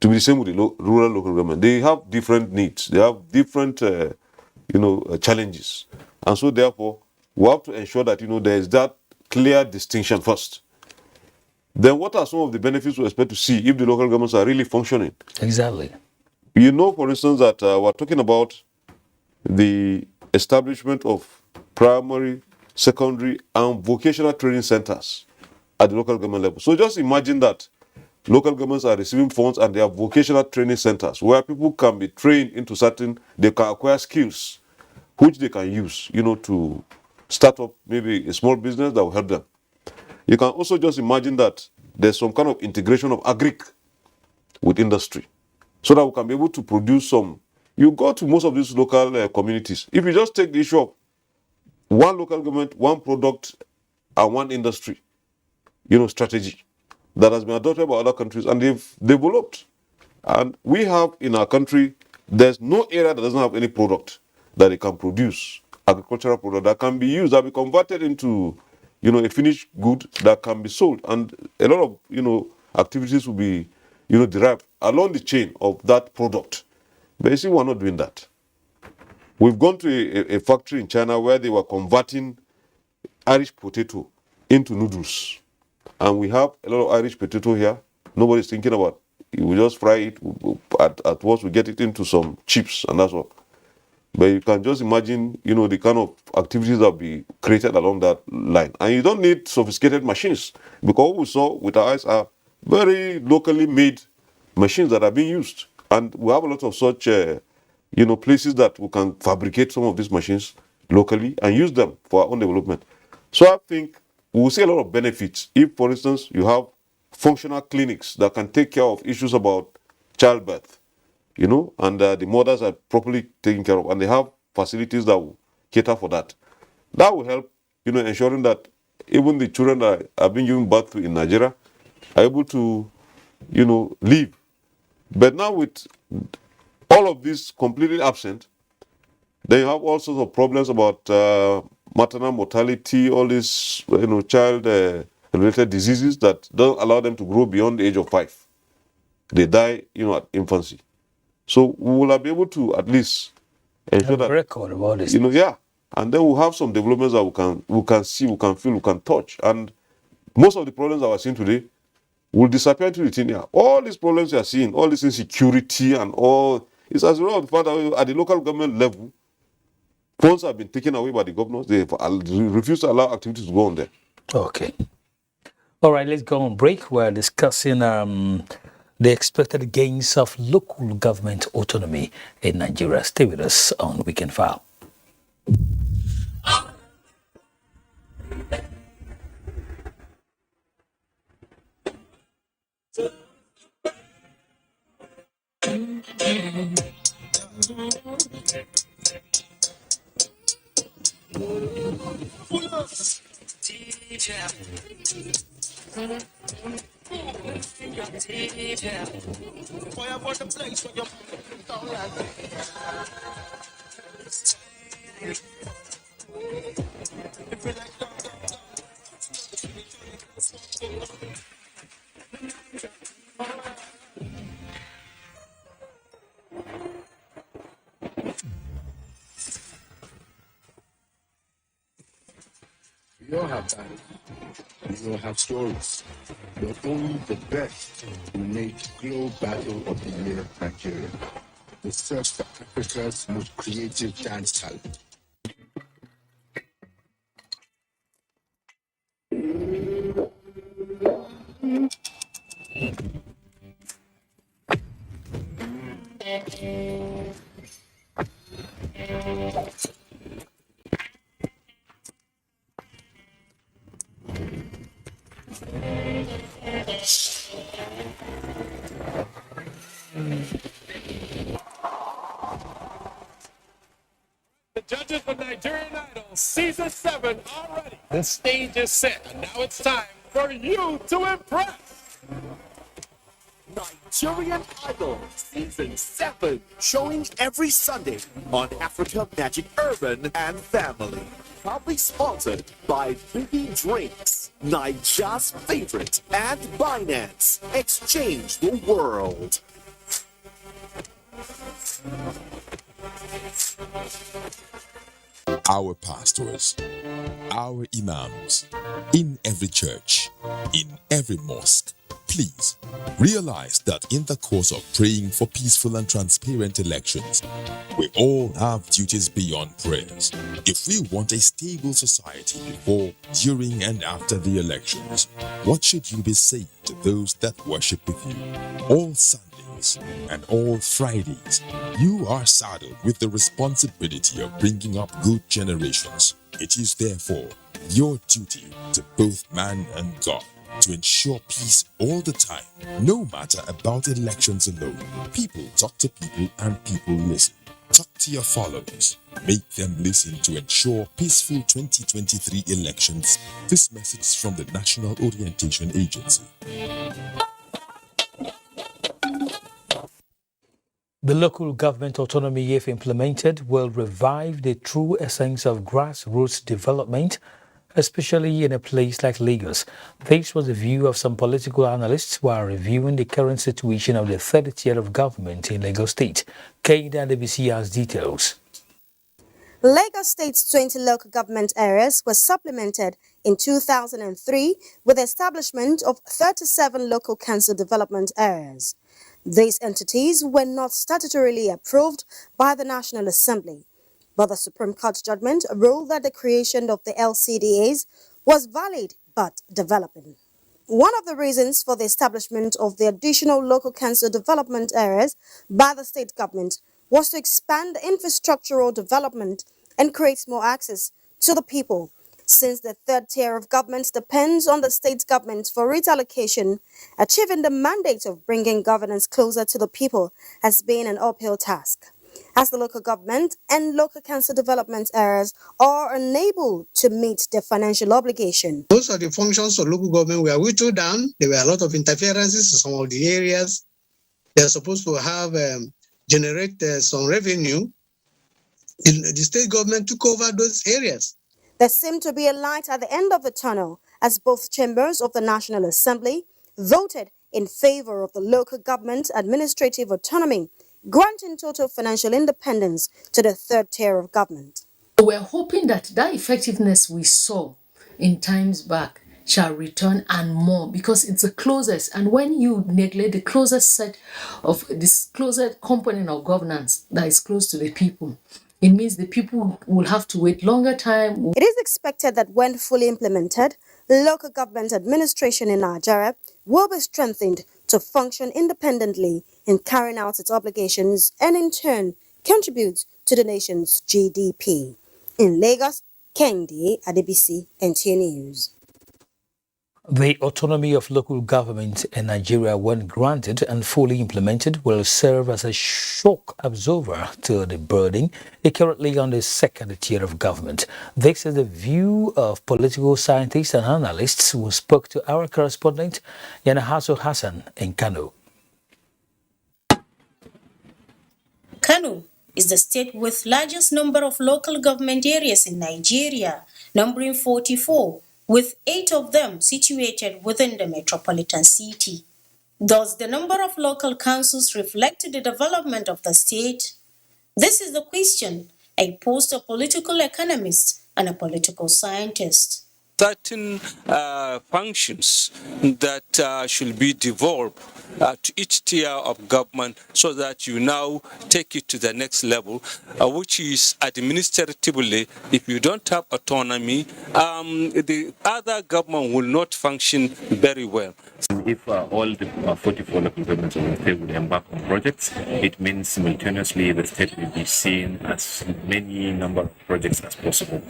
to be the same with the rural local government. They have different needs. They have different, challenges. And so therefore, we have to ensure that, there is that clear distinction first. Then what are some of the benefits we expect to see if the local governments are really functioning? Exactly. For instance, that we're talking about the establishment of primary, secondary, and vocational training centers at the local government level. So just imagine that local governments are receiving funds and they have vocational training centers where people can be trained into they can acquire skills which they can use, to start up maybe a small business that will help them. You can also just imagine that there's some kind of integration of agric with industry so that we can be able to produce some. You go to most of these local communities. If you just take the issue of one local government, one product, and one industry, strategy that has been adopted by other countries and they've developed. And we have in our country, there's no area that doesn't have any product that it can produce, agricultural product that can be used, that be converted into, a finished good that can be sold. And a lot of, activities will be, derived along the chain of that product. But you see, we're not doing that. We've gone to a factory in China where they were converting Irish potato into noodles. And we have a lot of Irish potato here. Nobody's thinking about it. We just fry it. At once we get it into some chips, and that's all. But you can just imagine, the kind of activities that will be created along that line. And you don't need sophisticated machines, because what we saw with our eyes are very locally made machines that are being used. And we have a lot of such, places that we can fabricate some of these machines locally and use them for our own development. So I think we will see a lot of benefits if, for instance, you have functional clinics that can take care of issues about childbirth, and the mothers are properly taken care of, and they have facilities that will cater for that. That will help, ensuring that even the children that are being given birth to in Nigeria are able to, live. But now with all of this completely absent, Then you have all sorts of problems about maternal mortality, all these child related diseases that don't allow them to grow beyond the age of 5. They die, at infancy. So we will be able to at least ensure that record about this. And then we'll have some developments that we can see, we can feel, we can touch. And most of the problems that we're seeing today will disappear into the thin air. All these problems you are seeing, all this insecurity and all, it's as a result of the fact that at the local government level, funds have been taken away by the governors. They refuse to allow activities to go on there. Okay. All right, let's go on break. We're discussing the expected gains of local government autonomy in Nigeria. Stay with us on Weekend File. We all have battles. We all have stories. But only the best will make Global Battle of the Year Nigeria. The search for Africa's most creative dance talent. The judges for Nigerian Idol Season 7 are ready. The stage is set, and now it's time for you to impress. Nigerian Idol Season 7, showing every Sunday on Africa Magic Urban and Family. Proudly sponsored by Biggie Drinks, Niger's favorite, and Binance. Exchange the world. Our pastors, our imams, in every church, in every mosque, please realize that in the course of praying for peaceful and transparent elections, we all have duties beyond prayers. If we want a stable society before, during, and after the elections, what should you be saying to those that worship with you? All Sundays and all Fridays, you are saddled with the responsibility of bringing up good generations. It is therefore your duty to both man and God to ensure peace all the time, no matter about elections alone. People talk to people and people listen. Talk to your followers. Make them listen to ensure peaceful 2023 elections. This message is from the National Orientation Agency. The local government autonomy, if implemented, will revive the true essence of grassroots development, especially in a place like Lagos. This was the view of some political analysts while reviewing the current situation of the third tier of government in Lagos State. Kade and ABC has details. Lagos State's 20 local government areas were supplemented in 2003 with the establishment of 37 local council development areas. These entities were not statutorily approved by the National Assembly, but the Supreme Court judgment ruled that the creation of the LCDAs was valid but developing. One of the reasons for the establishment of the additional local council development areas by the state government was to expand infrastructural development and create more access to the people, since the third tier of government depends on the state government for its allocation. Achieving the mandate of bringing governance closer to the people has been an uphill task, as the local government and local council development areas are unable to meet their financial obligation. Most of the functions of local government were whittled down. There were a lot of interferences in some of the areas. They're supposed to have generate some revenue. The state government took over those areas. There seemed to be a light at the end of the tunnel as both chambers of the National Assembly voted in favor of the local government administrative autonomy, granting total financial independence to the third tier of government. We're hoping that that effectiveness we saw in times back shall return and more, because it's the closest. And when you neglect the closest set of this closest component of governance that is close to the people, it means the people will have to wait longer time. It is expected that when fully implemented, local government administration in Nigeria will be strengthened to function independently in carrying out its obligations and in turn contribute to the nation's GDP. In Lagos, Kendi Adebisi, NTA News. The autonomy of local government in Nigeria, when granted and fully implemented, will serve as a shock absorber to the burden currently on the second tier of government. This is the view of political scientists and analysts who spoke to our correspondent, Yanahaso Hassan in Kano. Kano is the state with largest number of local government areas in Nigeria, numbering 44, with 8 of them situated within the metropolitan city. Does the number of local councils reflect the development of the state? This is the question I posed to a political economist and a political scientist. Certain functions that should be devolved to each tier of government so that you now take it to the next level, which is administratively. If you don't have autonomy, the other government will not function very well. If all the 44 local governments of the state would embark on projects, it means simultaneously the state will be seen as many number of projects as possible.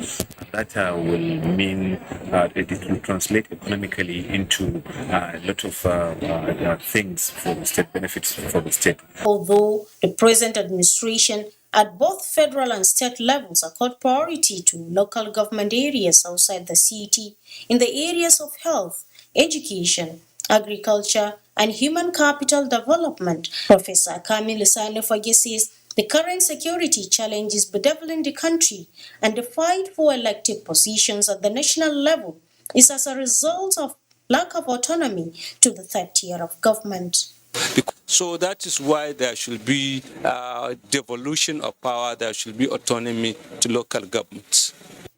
That will mean it will translate economically into a lot of things for the state, benefits for the state. Although the present administration at both federal and state levels accord priority to local government areas outside the city in the areas of health, education, agriculture, and human capital development, Professor Kamil Sanefage says the current security challenges bedeviling the country and the fight for elected positions at the national level is as a result of lack of autonomy to the third tier of government. So that is why there should be devolution of power, there should be autonomy to local governments.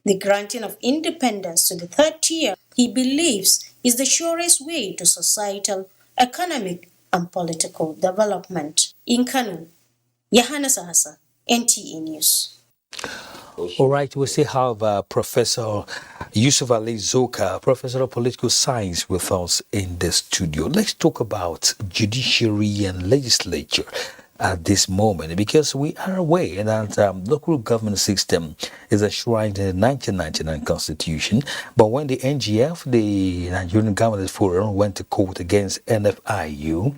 The granting of independence to the third tier, he believes, is the surest way to societal, economic, and political development. In Kano, Yahana Sahasa, NTA News. All right, we still have Professor Yusuf Ali Zoka, Professor of Political Science, with us in the studio. Let's talk about judiciary and legislature at this moment, because we are aware that local government system is enshrined in the 1999 Constitution, but when the NGF, the Nigerian Governors Forum, went to court against NFIU,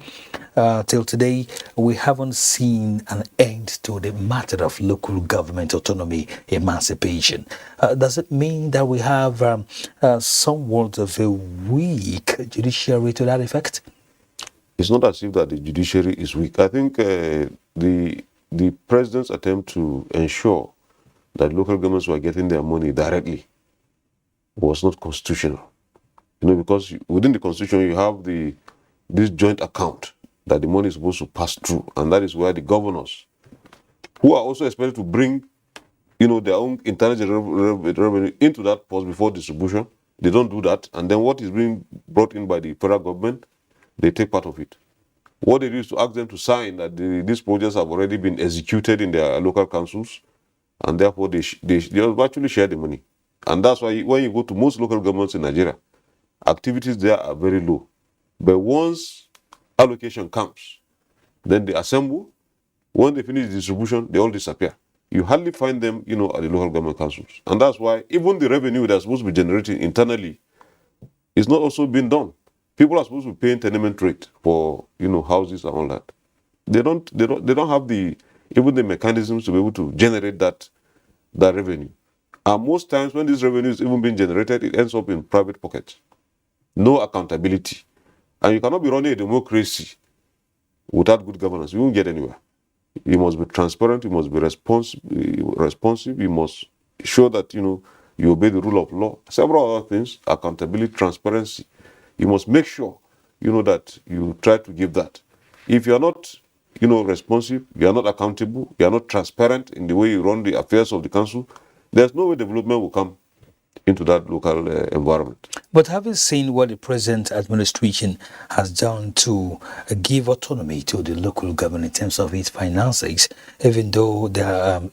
till today, we haven't seen an end to the matter of local government autonomy emancipation. Does it mean that we have somewhat of a weak judiciary to that effect? It's not as if that the judiciary is weak. I think the president's attempt to ensure that local governments were getting their money directly was not constitutional. You know, because within the constitution you have this joint account that the money is supposed to pass through, and that is where the governors, who are also expected to bring, you know, their own internal revenue into that post before distribution, they don't do that, and then what is being brought in by the federal government, they take part of it. What they do is to ask them to sign that these projects have already been executed in their local councils, and therefore they actually share the money. And that's why when you go to most local governments in Nigeria, activities there are very low. But once allocation comes, then they assemble. When they finish the distribution, they all disappear. You hardly find them, you know, at the local government councils. And that's why even the revenue that's supposed to be generated internally is not also being done. People are supposed to be paying tenement rate for, you know, houses and all that. They don't have even the mechanisms to be able to generate that revenue. And most times when this revenue is even being generated, it ends up in private pockets. No accountability. And you cannot be running a democracy without good governance. You won't get anywhere. You must be transparent. You must be responsive. You must show that you obey the rule of law. Several other things: accountability, transparency. You must make sure that you try to give that. If you are not responsive, you are not accountable, you are not transparent in the way you run the affairs of the council, there's no way development will come into that local environment. But having seen what the present administration has done to give autonomy to the local government in terms of its finances, even though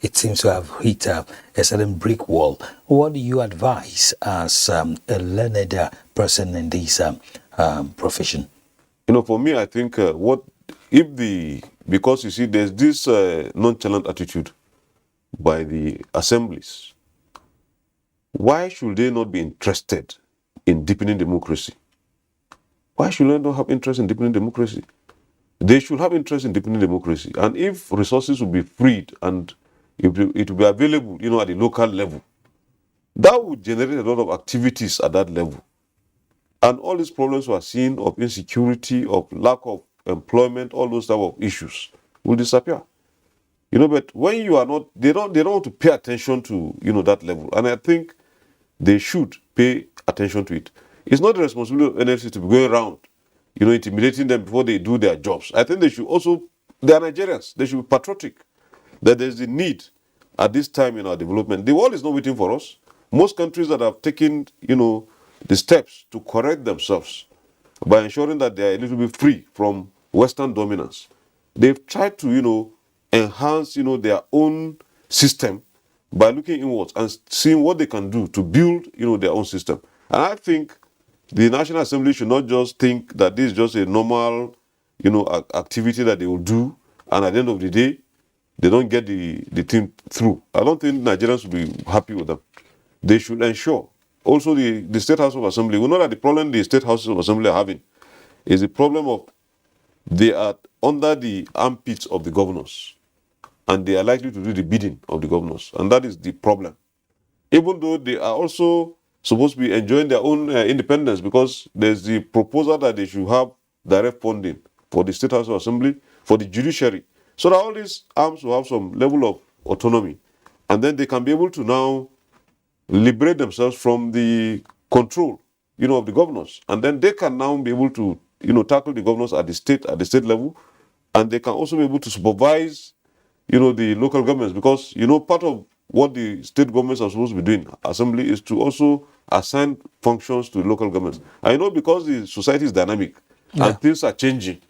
it seems to have hit a certain brick wall, what do you advise as a learned person in this profession? For me, I think because you see, there's this nonchalant attitude by the assemblies. Why should they not be interested in deepening democracy? Why should they not have interest in deepening democracy? They should have interest in deepening democracy. And if resources will be freed and it will be available, at the local level, that would generate a lot of activities at that level. And all these problems we are seeing of insecurity, of lack of employment, all those type of issues will disappear. But when you are not, they don't want to pay attention to, that level. And I think they should pay attention to it. It's not the responsibility of NLC to be going around, intimidating them before they do their jobs. I think they are Nigerians. They should be patriotic. That there's the need at this time in our development. The world is not waiting for us. Most countries that have taken, the steps to correct themselves by ensuring that they are a little bit free from Western dominance, they've tried to, enhance, their own system by looking inwards and seeing what they can do to build, their own system. And I think the National Assembly should not just think that this is just a normal, activity that they will do, and at the end of the day, they don't get the thing through. I don't think Nigerians will be happy with them. They should ensure. Also, the State House of Assembly, we know that the problem the State Houses of Assembly are having is the problem of they are under the armpits of the governors, and they are likely to do the bidding of the governors, and that is the problem. Even though they are also supposed to be enjoying their own independence, because there's the proposal that they should have direct funding for the State House of Assembly, for the Judiciary, so that all these arms will have some level of autonomy, and then they can be able to now liberate themselves from the control, of the governors, and then they can now be able to, tackle the governors at the state level, and they can also be able to supervise, the local governments, because part of what the state governments are supposed to be doing, assembly, is to also assign functions to the local governments. I know because the society is dynamic and things are changing,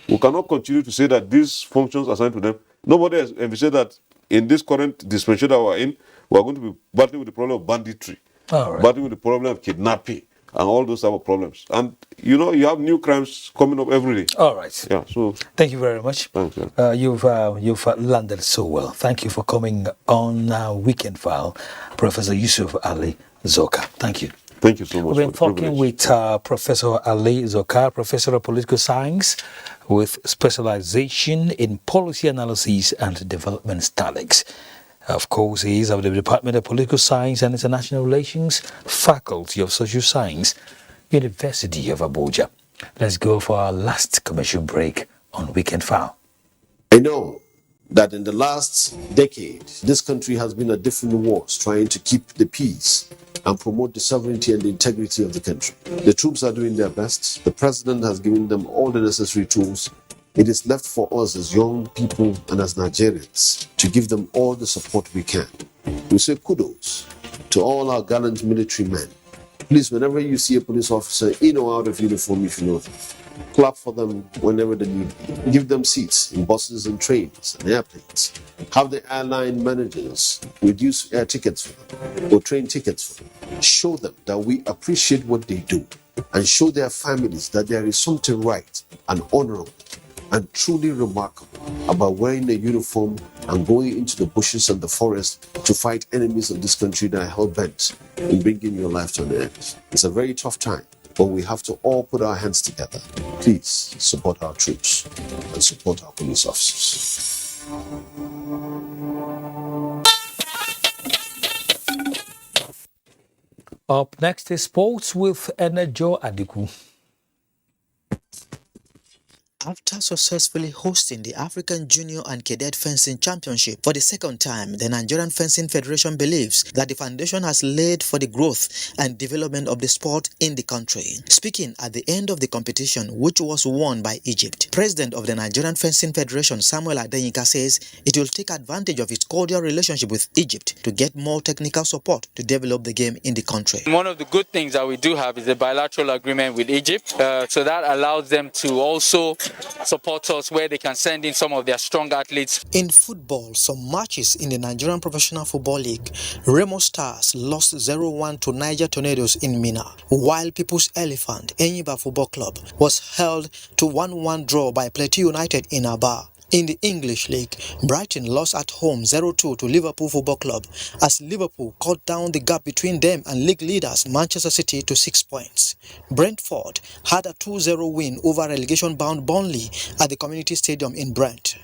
we cannot continue to say that these functions are assigned to them. Nobody has ever said that in this current dispensation that we're in, we're going to be battling with the problem of banditry, battling with the problem of kidnapping, and all those type of problems. And you have new crimes coming up every day. All right. Yeah. So thank you very much. Thank you. You've landed so well. Thank you for coming on Weekend File, Professor Yusuf Ali Zoka. Thank you. Thank you so much. We've been talking with Professor Ali Zoka, Professor of Political Science with specialization in policy analysis and development studies. Of course, he is of the Department of Political Science and International Relations, Faculty of Social Science, University of Abuja. Let's go for our last commercial break on Weekend File. I know that in the last decade, this country has been at different wars trying to keep the peace and promote the sovereignty and the integrity of the country. The troops are doing their best. The president has given them all the necessary tools. It is left for us as young people and as Nigerians to give them all the support we can. We say kudos to all our gallant military men. Please, whenever you see a police officer in or out of uniform, if you know them, clap for them whenever they need. Give them seats in buses and trains and airplanes. Have the airline managers reduce air tickets for them or train tickets for them. Show them that we appreciate what they do and show their families that there is something right and honorable and truly remarkable about wearing a uniform and going into the bushes and the forest to fight enemies of this country that are hell-bent in bringing your life to an end. It's a very tough time, but we have to all put our hands together. Please support our troops and support our police officers. Up next is sports with Enejo Adiku. After successfully hosting the African Junior and Cadet Fencing Championship for the second time, the Nigerian Fencing Federation believes that the foundation has laid for the growth and development of the sport in the country. Speaking at the end of the competition, which was won by Egypt, President of the Nigerian Fencing Federation Samuel Adeyinka says it will take advantage of its cordial relationship with Egypt to get more technical support to develop the game in the country. One of the good things that we do have is a bilateral agreement with Egypt, so that allows them to also support us where they can send in some of their strong athletes. In football, some matches in the Nigerian Professional Football League, Remo Stars lost 0-1 to Niger Tornadoes in Mina, while People's Elephant, Enyiba Football Club, was held to 1-1 draw by Plateau United in Aba. In the English League, Brighton lost at home 0-2 to Liverpool Football Club as Liverpool cut down the gap between them and league leaders Manchester City to 6 points. Brentford had a 2-0 win over relegation-bound Burnley at the Community Stadium in Brent.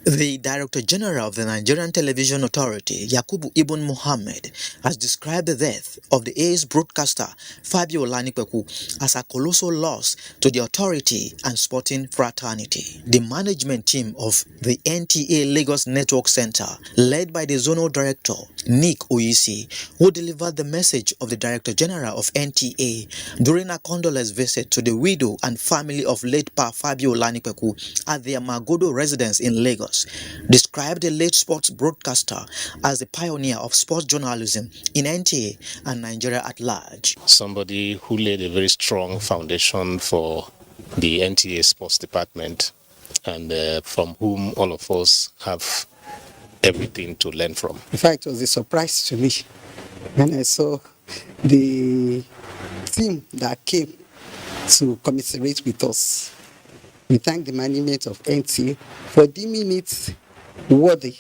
The Director General of the Nigerian Television Authority, Yakubu Ibn Muhammad, has described the death of the A's broadcaster Fabio Lanipeku as a colossal loss to the authority and sporting fraternity. The management team of the NTA Lagos Network Center, led by the Zonal Director, Nick Oyisi, who delivered the message of the Director General of NTA during a condolence visit to the widow and family of late Pa Fabio Lanipeku at their Magodo residence in Lagos, described the late sports broadcaster as the pioneer of sports journalism in NTA and Nigeria at large. Somebody who laid a very strong foundation for the NTA sports department, and from whom all of us have everything to learn from. In fact, it was a surprise to me when I saw the team that came to commiserate with us. We thank the management of NTA for deeming it worthy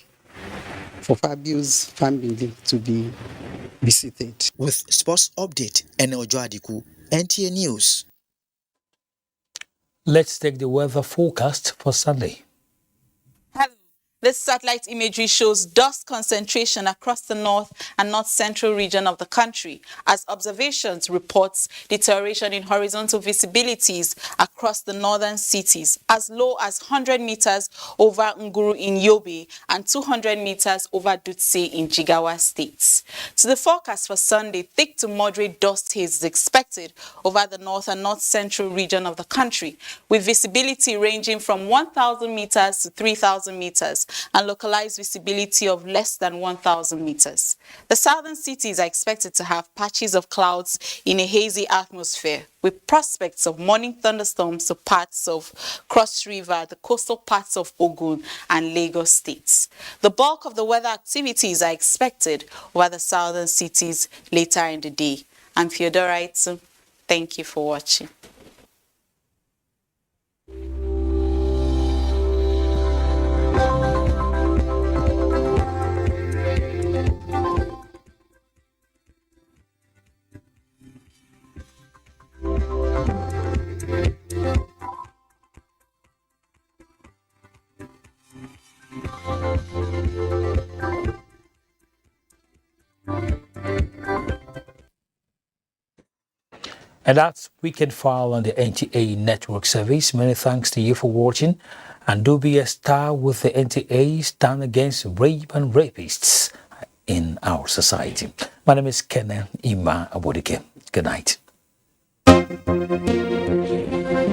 for Fabio's family to be visited. With sports update, Enel Joadiku, NTA News. Let's take the weather forecast for Sunday. This satellite imagery shows dust concentration across the north and north-central region of the country, as observations reports deterioration in horizontal visibilities across the northern cities, as low as 100 meters over Nguru in Yobe and 200 meters over Dutse in Jigawa states. To the forecast for Sunday, thick to moderate dust haze is expected over the north and north-central region of the country, with visibility ranging from 1,000 meters to 3,000 meters. And localized visibility of less than 1,000 meters. The southern cities are expected to have patches of clouds in a hazy atmosphere, with prospects of morning thunderstorms to parts of Cross River, the coastal parts of Ogun and Lagos states. The bulk of the weather activities are expected over the southern cities later in the day. I'm Theodora Itu. Thank you for watching. And that's Weekend File on the NTA Network Service. Many thanks to you for watching. And do be a star with the NTA, stand against rape and rapists in our society. My name is Kenan Ima Abodike. Good night.